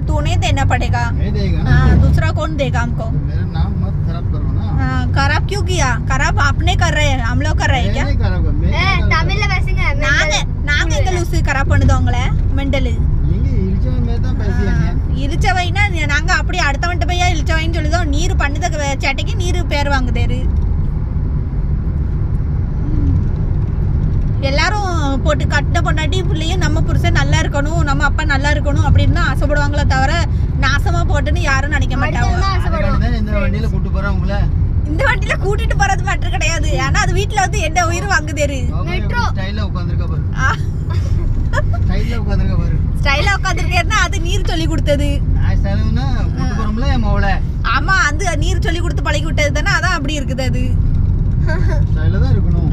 तू नहीं देना पड़ेगा। नहीं देगा ना। हाँ, दूसरा कौन देगा हमको? मेरा नाम मत खराब करो ना। खराब क्यों किया? खराब आपने कर रहे हैं, हम लोग कर रहे हैं क्या? தமிழ்ல பேசுங்க. நாங்க எங்க லூசு கராப் பண்ணுதோங்கள மெண்டல் நீங்க இழுச்சவன் தான் பேசியாங்க. இழுச்சவைனா நாங்க அப்படியே அடுத்தவன்ட்ட போய் இழுச்சவைன்னு சொல்லுதோம். நீர் பண்ணுத சேட்டைக்கு நீர் பேர் வாங்குதேரு. எல்லாரும் போட்டு கட்ட பொண்டாட்டி பிள்ளையும் நம்ம புருஷன் நல்லா இருக்கணும், நம்ம அப்பா நல்லா இருக்கணும் அப்படின்னு தான் ஆசைப்படுவாங்களே தவிர நாசமா போட்டுன்னு யாரும் நினைக்க மாட்டாங்க. இந்த வண்டியில கூட்டு போறேன் உங்களை. இந்த வண்டியில கூட்டிட்டு போறது மேட்டர் கிடையாது. ஆனா அது வீட்டுல வந்து என்ன உயிர் வாங்குதேரு. மெட்ரோ ஸ்டைல்ல உட்கார்ந்திருக்க பாரு. ஸ்டைல்ல உட்கார்ந்திருக்க பாரு. ஸ்டைலா உட்கார்ந்திருக்கேன்னா அது நீர் சொல்லி கொடுத்தது. நான் ஸ்டைல்னா கூட்டு போறோம்ல என் மவளை. ஆமா, அந்த நீர் சொல்லி கொடுத்து பழகி விட்டது தானே, அதான் அப்படி இருக்குது அது. ஸ்டைல்ல தான் இருக்கணும்.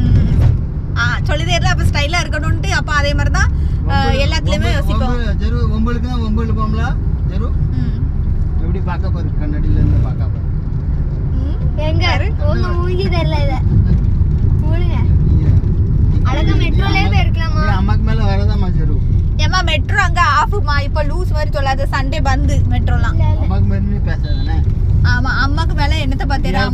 சொல்லி தேர்ல அப்ப ஸ்டைலா இருக்கணும்ட்டு அப்ப அதே மாதிரி தான் எல்லாத்துலயுமே யோசிப்போம். ஜெரு உங்களுக்கு தான் ஒம்பல் போம்ல ஜெரு. எப்படி பார்க்க பாரு, கண்ணாடியில இருந்து பார்க்க பாரு. எங்க உங்க மூஞ்சி தெரியல இத மூடுங்க. அழகா மெட்ரோலயே போயிருக்கலாமா? அம்மாக்கு மேல வரதாமா ஜெரு. ஏமா மெட்ரோ அங்க ஆஃப்மா, இப்ப லூஸ் மாதிரி சொல்லாத. சண்டே பந்து மெட்ரோலாம். அம்மாக்கு மேல நீ பேசாதனே. ஆமா, அம்மாக்கு மேல என்னத்த பாத்தீங்க?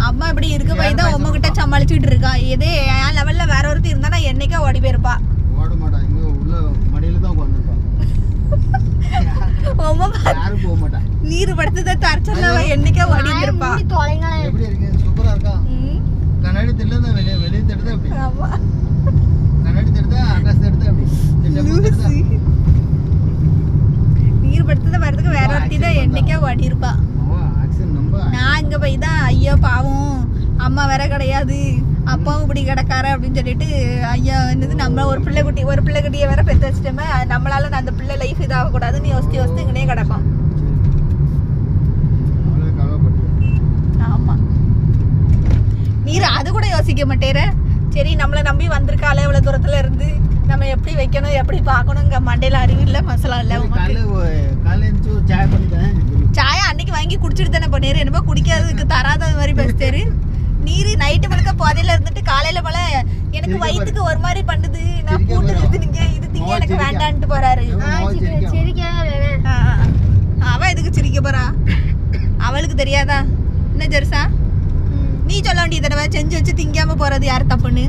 அம்மா இப்படி இருக்க போய் தான் உங்க கிட்ட சமாளிச்சுட்டு இருக்கா. இதே என் லெவல்ல வேற ஒருத்தர் இருந்தா நான் என்னைக்கா ஓடி போயிருப்பா. ஓட மாட்டா, இங்க உள்ள மடியில தான் உட்கார்ந்திருப்பா. யாரும் போக மாட்டா. நீர் படுத்தத தரச்சல என்னைக்கா ஓடி இருப்பா. எப்படி இருக்கு? சூப்பரா இருக்கா? கண்ணாடி தெரியல தான் வெளிய தெடுதா அப்படி. ஆமா, கண்ணாடி தெடுதா ஆகாச தெடுதா அப்படி. நீர் படுத்தத வரதுக்கு வேற ஒருத்தி தான் என்னைக்கா ஓடி இருப்பா. நான் இங்க போய் தான் ஐயோ பாவம் அம்மா வேற கிடையாது, அப்பாவும் இப்படி கிடக்காரு அப்படின்னு சொல்லிட்டு ஐயா என்னது நம்ம ஒரு பிள்ளை குட்டியை வேற பெற்று வச்சிட்டோமே, நம்மளால அந்த பிள்ளை லைஃப் இதாக கூடாதுன்னு யோசிச்சு இங்கனே கிடக்கும். ஆமா, நீர் அது கூட யோசிக்க மாட்டேற. சரி, நம்மளை நம்பி வந்திருக்காளே இவ்வளவு தூரத்துல இருந்து, நம்ம எப்படி வைக்கணும் எப்படி பார்க்கணுங்க மண்டையில அறிவு இல்ல மசாலா இல்ல. சாயா அன்னைக்கு வாங்கி குடிச்சிட்டு தானே போனேரு, என்னமோ குடிக்காததுக்கு தராத மாதிரி பேசுறாரு. நீர் நைட்டு முழுக்க போதையில இருந்துட்டு காலையில போல எனக்கு வயிற்றுக்கு ஒரு மாதிரி பண்ணுது, நான் பூட்டு நிறுத்துனீங்க இது திங்க எனக்கு வேண்டான்ட்டு போறாரு. அவ எதுக்கு சிரிக்க போறா? அவளுக்கு தெரியாதா என்ன ஜெருசா? நீ சொல்ல வேண்டிய தடவை செஞ்சு வச்சு திங்காம போறது யாரு தப்புன்னு?